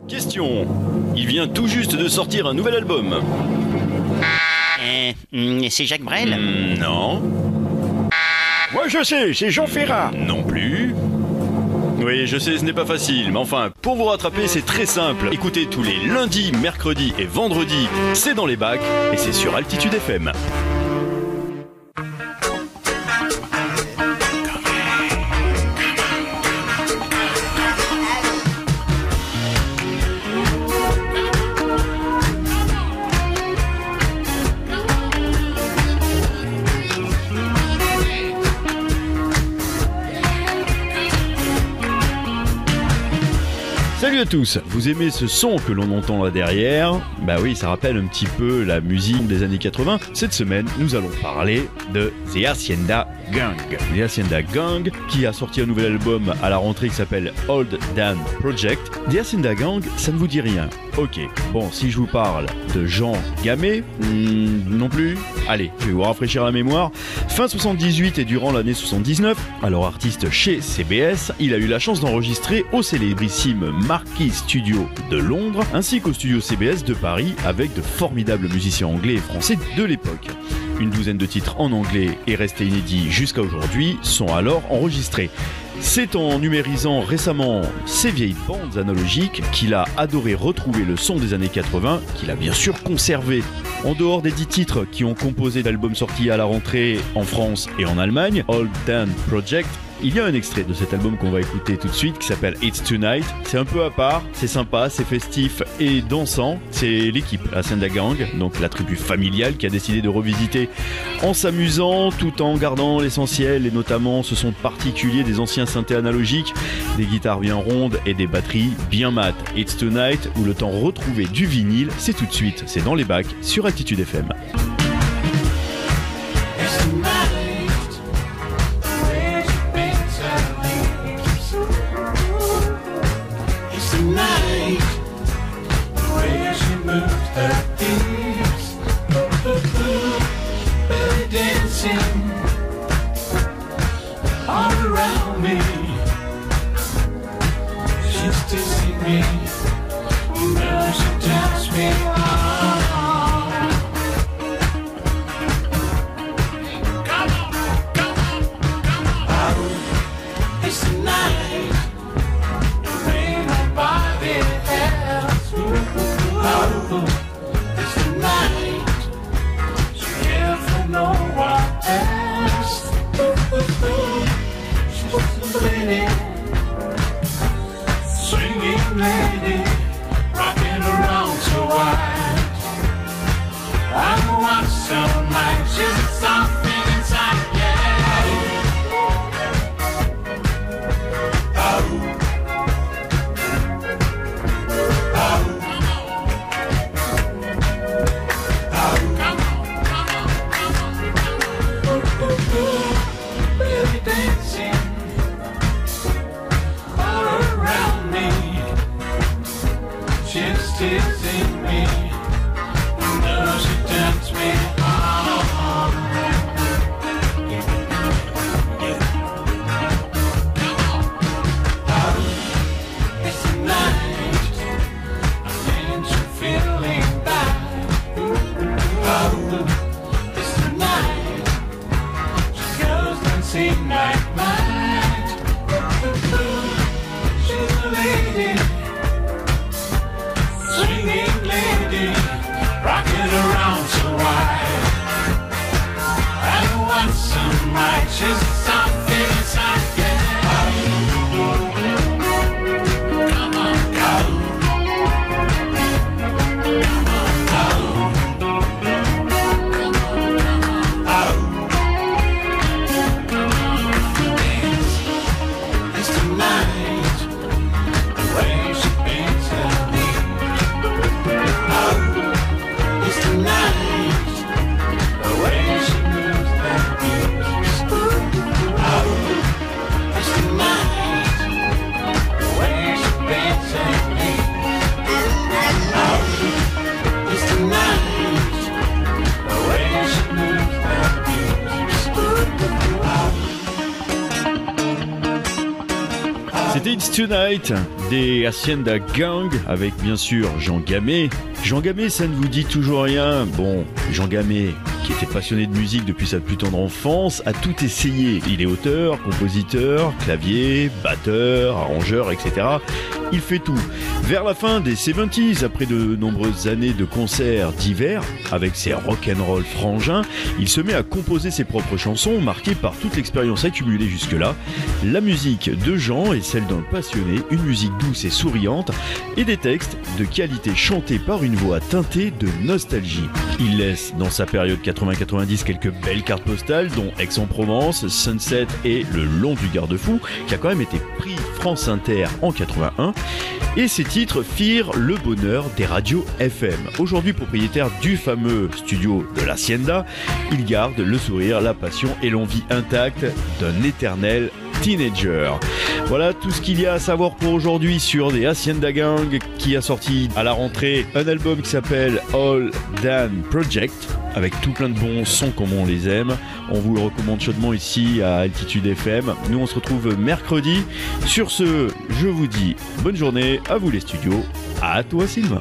Question. Il vient tout juste de sortir un nouvel album. C'est Jacques Brel? Non. Moi je sais, c'est Jean Ferrat. Non plus. Oui, je sais, ce n'est pas facile, mais enfin, pour vous rattraper, c'est très simple. Écoutez tous les lundis, mercredis et vendredis, c'est dans les bacs, et c'est sur Altitude FM. Salut à tous, vous aimez ce son que l'on entend là derrière? Bah oui, ça rappelle un petit peu la musique des années 80. Cette semaine, nous allons parler de The Hacienda Gang. The Hacienda Gang, qui a sorti un nouvel album à la rentrée qui s'appelle Old Dan Project. The Hacienda Gang, ça ne vous dit rien? Ok, bon, si je vous parle de Jean Gamay, non plus? Allez, je vais vous rafraîchir la mémoire. Fin 78 et durant l'année 79, alors artiste chez CBS, il a eu la chance d'enregistrer au célébrissime Marquis Studio de Londres, ainsi qu'au studio CBS de Paris, avec de formidables musiciens anglais et français de l'époque. Une douzaine de titres en anglais et restés inédits jusqu'à aujourd'hui sont alors enregistrés. C'est en numérisant récemment ces vieilles bandes analogiques qu'il a adoré retrouver le son des années 80, qu'il a bien sûr conservé. En dehors des 10 titres qui ont composé d'albums sortis à la rentrée en France et en Allemagne, Old Dan Project, il y a un extrait de cet album qu'on va écouter tout de suite qui s'appelle It's Tonight. C'est un peu à part, c'est sympa, c'est festif et dansant. C'est l'équipe Hacienda Gang, donc la tribu familiale, qui a décidé de revisiter en s'amusant tout en gardant l'essentiel, et notamment ce son particulier des anciens synthés analogiques, des guitares bien rondes et des batteries bien mates. It's Tonight, où le temps retrouvé du vinyle, c'est tout de suite, c'est dans les bacs sur Altitude FM. It's Tonight des Hacienda Gang avec bien sûr Jean Gamay. Jean Gamay, ça ne vous dit toujours rien? Bon, Jean Gamay, qui était passionné de musique depuis sa plus tendre enfance, a tout essayé. Il est auteur, compositeur, clavier, batteur, arrangeur, etc. Il fait tout. Vers la fin des 70s, après de nombreuses années de concerts divers, avec ses rock'n'roll frangins, il se met à composer ses propres chansons, marquées par toute l'expérience accumulée jusque-là. La musique de Jean est celle d'un passionné, une musique douce et souriante, et des textes de qualité chantés par une voix teintée de nostalgie. Il laisse dans sa période 80-90 quelques belles cartes postales, dont Aix-en-Provence, Sunset et Le Long du Garde-Fou, qui a quand même été prix France Inter en 81. Et ces titres firent le bonheur des radios FM. Aujourd'hui propriétaire du fameux studio de l'Hacienda, il garde le sourire, la passion et l'envie intacte d'un éternel teenager. Voilà tout ce qu'il y a à savoir pour aujourd'hui sur des Hacienda Gang, qui a sorti à la rentrée un album qui s'appelle All Dan Project, avec tout plein de bons sons comme on les aime. On vous le recommande chaudement ici à Altitude FM. Nous on se retrouve mercredi. Sur ce, je vous dis bonne journée, à vous les studios, à toi Sylvain.